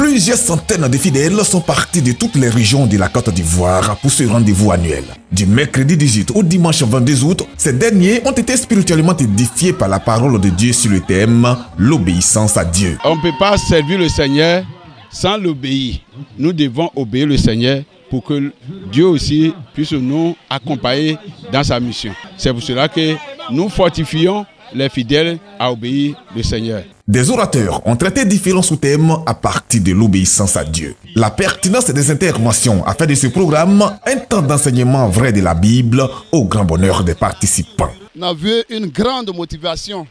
Plusieurs centaines de fidèles sont partis de toutes les régions de la Côte d'Ivoire pour ce rendez-vous annuel. Du mercredi 18 au dimanche 22 août, ces derniers ont été spirituellement édifiés par la parole de Dieu sur le thème « L'obéissance à Dieu ». On ne peut pas servir le Seigneur sans l'obéir. Nous devons obéir le Seigneur pour que Dieu aussi puisse nous accompagner dans sa mission. C'est pour cela que nous fortifions les fidèles à obéir le Seigneur. Des orateurs ont traité différents sous-thèmes à partir de l'obéissance à Dieu. La pertinence des interventions a fait de ce programme un temps d'enseignement vrai de la Bible au grand bonheur des participants. On a vu une grande motivation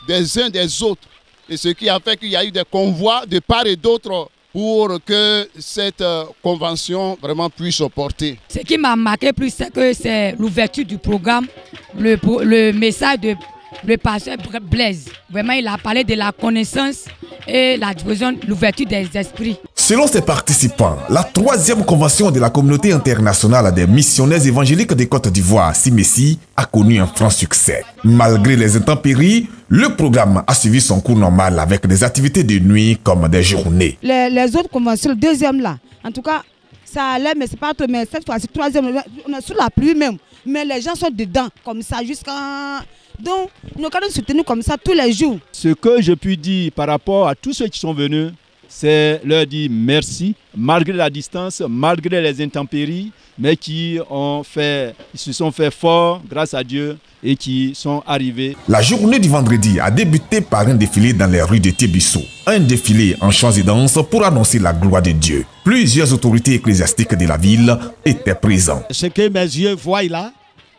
des uns des autres et ce qui a fait qu'il y a eu des convois de part et d'autre pour que cette convention vraiment puisse porter. Ce qui m'a marqué plus, c'est que c'est l'ouverture du programme, le message de le pasteur Blaise. Vraiment, il a parlé de la connaissance et la diffusion, l'ouverture des esprits. Selon ses participants, la 3e convention de la communauté internationale des missionnaires évangéliques de Côte d'Ivoire, CIMESI, a connu un franc succès. Malgré les intempéries, le programme a suivi son cours normal avec des activités de nuit comme des journées. Les autres conventions, le 2e là, en tout cas, ça allait, mais c'est pas trop. Mais cette fois-ci, 3e, on est sous la pluie même. Mais les gens sont dedans, comme ça, jusqu'à... Donc, nous allons soutenir comme ça tous les jours. Ce que je puis dire par rapport à tous ceux qui sont venus, c'est leur dire merci, malgré la distance, malgré les intempéries, mais qui se sont fait forts grâce à Dieu et qui sont arrivés. La journée du vendredi a débuté par un défilé dans les rues de Tébisso. Un défilé en chants et danses pour annoncer la gloire de Dieu. Plusieurs autorités ecclésiastiques de la ville étaient présentes. Ce que mes yeux voient là,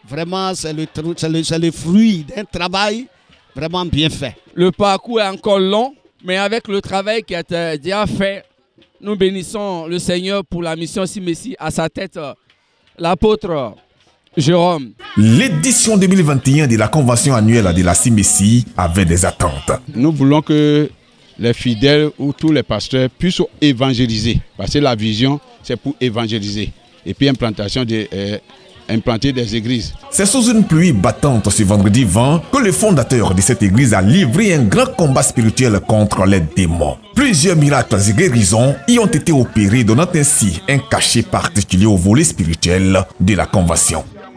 vraiment, c'est le fruit d'un travail vraiment bien fait. Le parcours est encore long, mais avec le travail qui a été déjà fait, nous bénissons le Seigneur pour la mission CIMESI, à sa tête l'apôtre Jérôme. L'édition 2021 de la convention annuelle de la CIMESI avait des attentes. Nous voulons que les fidèles ou tous les pasteurs puissent évangéliser. Parce que la vision, c'est pour évangéliser. Et puis implanter des églises. C'est sous une pluie battante ce vendredi 20 que le fondateur de cette église a livré un grand combat spirituel contre les démons. Plusieurs miracles et guérisons y ont été opérés, donnant ainsi un cachet particulier au volet spirituel de la convention.